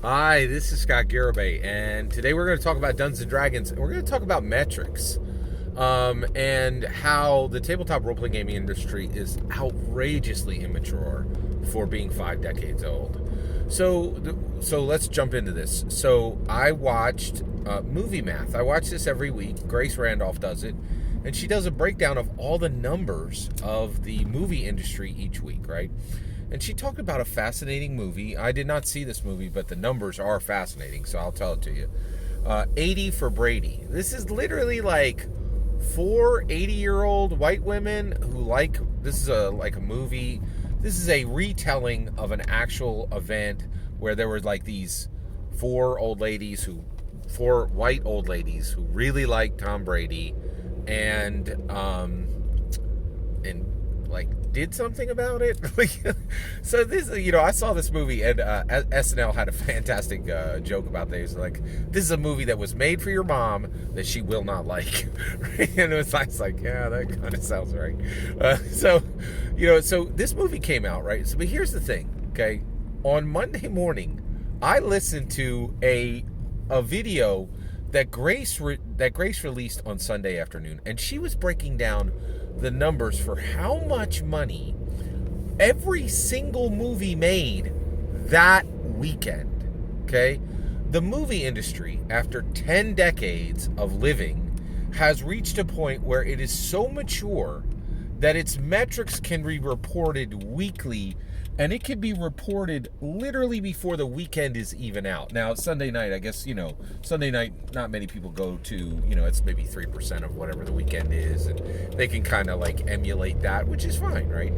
Hi, this is Scott Garibay, and today we're going to talk about Dungeons and Dragons, and we're going to talk about metrics, and how the tabletop role-playing gaming industry is outrageously immature for being 5 decades old. So let's jump into this. So I watched Movie Math. I watch this every week. Grace Randolph does it, and she does a breakdown of all the numbers of the movie industry each week, right? And she talked about a fascinating movie. I did not see this movie, but the numbers are fascinating, so I'll tell it to you. 80 for Brady. This is literally like four 80-year-old white women who like, this is like a movie. This is a retelling of an actual event where there were like these four white old ladies who really liked Tom Brady and like did something about it. So this, I saw this movie, and SNL had a fantastic joke about this. Like, this is a movie that was made for your mom that she will not like. Right? And it was like, yeah, that kind of sounds right. So this movie came out, right? So, but here's the thing, okay? On Monday morning, I listened to a video that Grace released on Sunday afternoon, and she was breaking down the numbers for how much money every single movie made that weekend. Okay? The movie industry, after 10 decades of living, has reached a point where it is so mature that its metrics can be reported weekly, and it can be reported literally before the weekend is even out. Now, Sunday night, I guess, Sunday night, not many people go to, it's maybe 3% of whatever the weekend is, and they can kind of like emulate that, which is fine, right?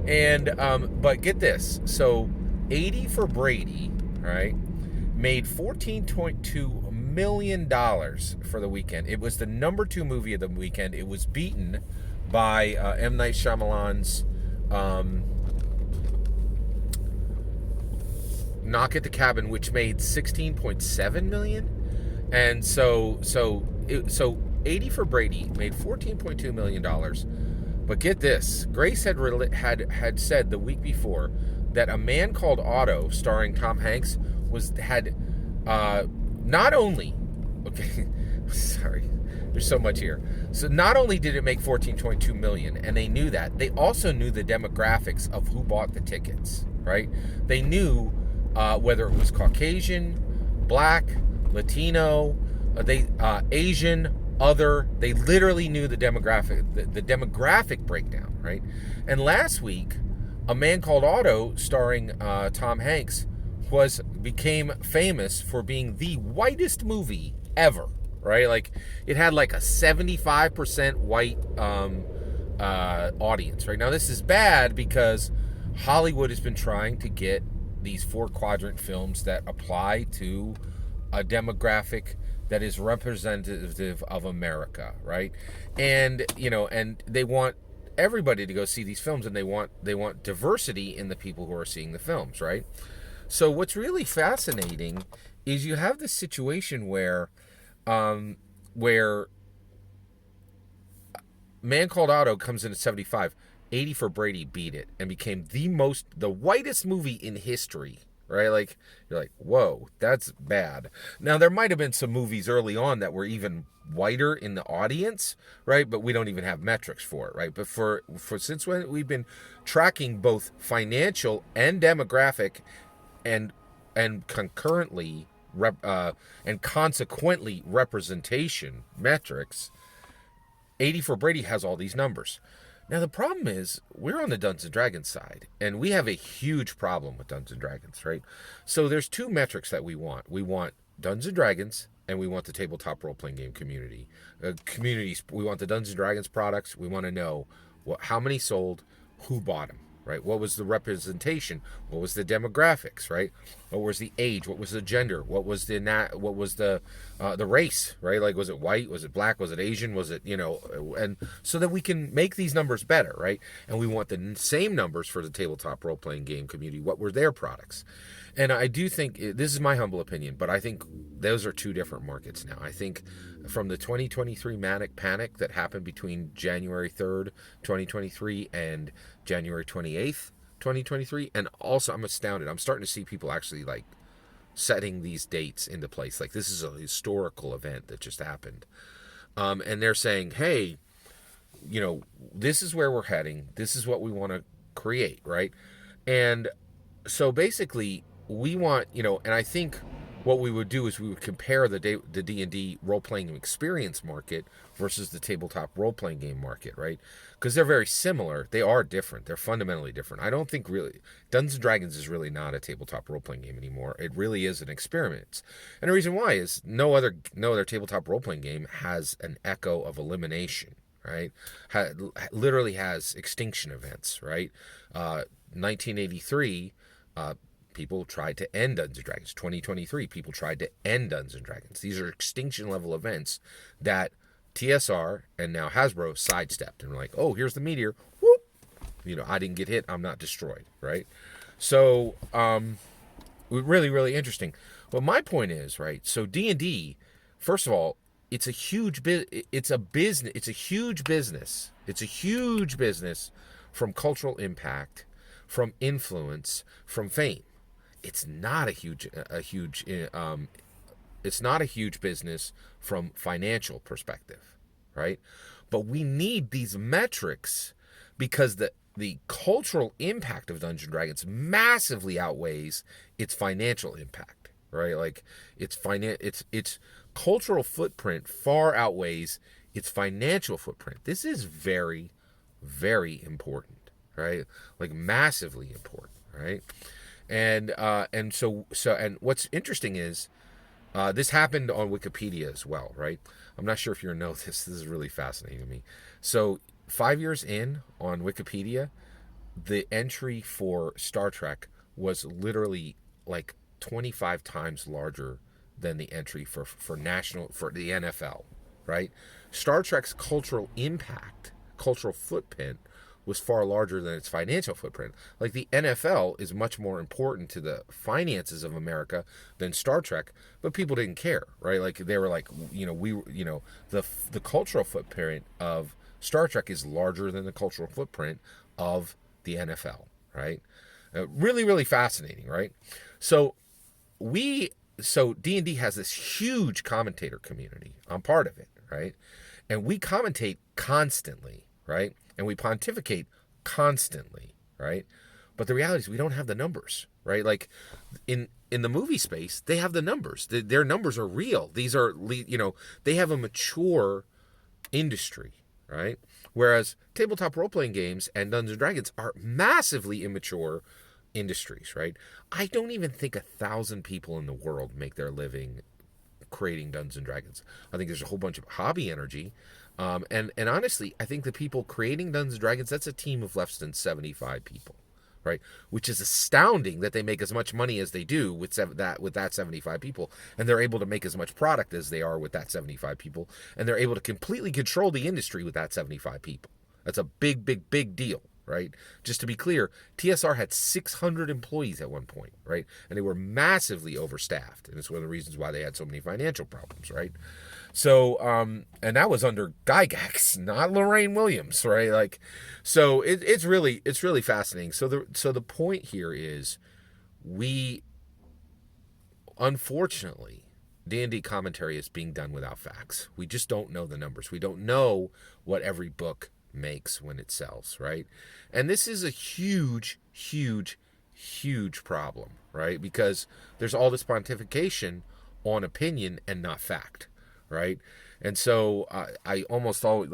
And, but get this. So, 80 for Brady, right, made $14.2 million for the weekend. It was the number 2 movie of the weekend. It was beaten by M. Night Shyamalan's Knock at the Cabin, which made $16.7 million. And so 80 for Brady made $14.2 million. But get this, Grace had said the week before that A Man Called Otto, starring Tom Hanks, had not only, okay, sorry, there's so much here. So not only did it make $14.2 million, and they knew that, they also knew the demographics of who bought the tickets, right? They knew whether it was Caucasian, Black, Latino, Asian, other. They literally knew the demographic breakdown, right? And last week, A Man Called Otto, starring Tom Hanks, became famous for being the whitest movie ever, right? Like, it had like a 75% white audience, right? Now, this is bad because Hollywood has been trying to get these 4-quadrant films that apply to a demographic that is representative of America, right? And and they want everybody to go see these films, and they want diversity in the people who are seeing the films, right? So what's really fascinating is you have this situation where Man Called Otto comes in at 75. 80 for Brady beat it and became the whitest movie in history, right? Like, you're like, whoa, that's bad. Now, there might have been some movies early on that were even whiter in the audience, right? But we don't even have metrics for it, right? But for since when we've been tracking both financial and demographic and concurrently and consequently representation metrics, 80 for Brady has all these numbers. Now, the problem is, we're on the Dungeons & Dragons side, and we have a huge problem with Dungeons & Dragons, right? So there's 2 metrics that we want. We want Dungeons & Dragons, and we want the tabletop role-playing game community. We want the Dungeons & Dragons products. We want to know how many sold, who bought them, right? What was the representation? What was the demographics, right? What was the age? What was the gender? What was the race, right? Like, was it white? Was it black? Was it Asian? Was it, and so that we can make these numbers better, right? And we want the same numbers for the tabletop role-playing game community. What were their products? And I do think, this is my humble opinion, but I think those are 2 different markets now. I think from the 2023 manic panic that happened between January 3rd, 2023 and January 28th, 2023, and also I'm astounded. I'm starting to see people actually like setting these dates into place. Like, this is a historical event that just happened. And they're saying, hey, this is where we're heading. This is what we want to create, right? And so basically, we want, and I think what we would do is we would compare the D&D role-playing experience market versus the tabletop role-playing game market, right? Because they're very similar. They are different. They're fundamentally different. I don't think really Dungeons & Dragons is really not a tabletop role-playing game anymore. It really is an experiment. And the reason why is no other tabletop role-playing game has an echo of elimination, right? Literally has extinction events, right? 1983, people tried to end Dungeons & Dragons. 2023, people tried to end Dungeons & Dragons. These are extinction level events that TSR and now Hasbro sidestepped and were like, oh, here's the meteor. Whoop. I didn't get hit. I'm not destroyed, right? So, really, really interesting. But my point is, right, so D&D, first of all, it's a huge business. It's a huge business. It's a huge business from cultural impact, from influence, from fame. It's not a huge it's not a huge business from financial perspective, right? But we need these metrics because the cultural impact of Dungeons & Dragons massively outweighs its financial impact, right? Like its cultural footprint far outweighs its financial footprint. This is very, very important, right? Like massively important, right? And what's interesting is this happened on Wikipedia as well, right? I'm not sure if you know this. This is really fascinating to me. So 5 years in on Wikipedia, the entry for Star Trek was literally like 25 times larger than the entry for the NFL, right? Star Trek's cultural impact, cultural footprint was far larger than its financial footprint. Like the NFL is much more important to the finances of America than Star Trek, but people didn't care, right? Like they were like, the cultural footprint of Star Trek is larger than the cultural footprint of the NFL, right? Really, really fascinating, right? So D&D has this huge commentator community. I'm part of it, right? And we commentate constantly, right? And we pontificate constantly, right? But the reality is we don't have the numbers, right? Like in the movie space, they have the numbers. Their numbers are real. These are, they have a mature industry, right? Whereas tabletop role-playing games and Dungeons & Dragons are massively immature industries, right? I don't even think 1,000 people in the world make their living creating Dungeons & Dragons. I think there's a whole bunch of hobby energy. And honestly, I think the people creating Dungeons & Dragons, that's a team of less than 75 people, right? Which is astounding that they make as much money as they do with that 75 people, and they're able to make as much product as they are with that 75 people, and they're able to completely control the industry with that 75 people. That's a big, big, big deal, right? Just to be clear, TSR had 600 employees at one point, right? And they were massively overstaffed, and it's one of the reasons why they had so many financial problems, right? So, and that was under Gygax, not Lorraine Williams, right? Like, so it's really fascinating. So the point here is, unfortunately, D&D commentary is being done without facts. We just don't know the numbers. We don't know what every book makes when it sells, right? And this is a huge, huge, huge problem, right? Because there's all this pontification on opinion and not fact, right? And so I almost always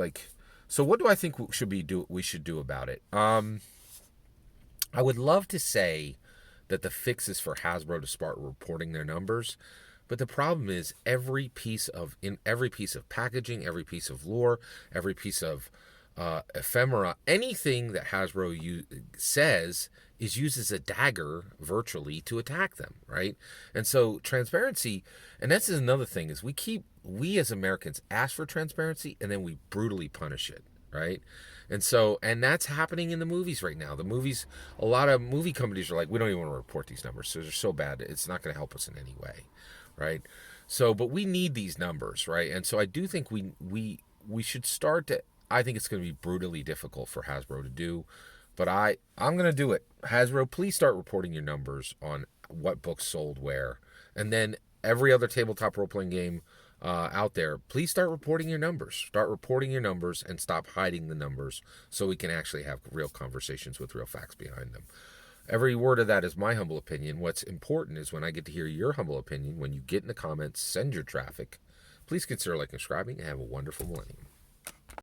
so what do I think we should do about it? I would love to say that the fix is for Hasbro to start reporting their numbers, but the problem is every piece of packaging, every piece of lore, every piece of ephemera, anything that Hasbro says is used as a dagger virtually to attack them, right? And so transparency, and this is another thing, is we as Americans ask for transparency and then we brutally punish it, right? And so, and that's happening in the movies right now. A lot of movie companies are like, we don't even want to report these numbers, so they're so bad, it's not going to help us in any way, right? So, but we need these numbers, right? And so I do think we should start to, I think it's going to be brutally difficult for Hasbro to do, but I'm going to do it. Hasbro, please start reporting your numbers on what books sold where. And then every other tabletop role-playing game out there, please start reporting your numbers. Start reporting your numbers and stop hiding the numbers so we can actually have real conversations with real facts behind them. Every word of that is my humble opinion. What's important is when I get to hear your humble opinion, when you get in the comments, send your traffic. Please consider liking and subscribing, and have a wonderful millennium.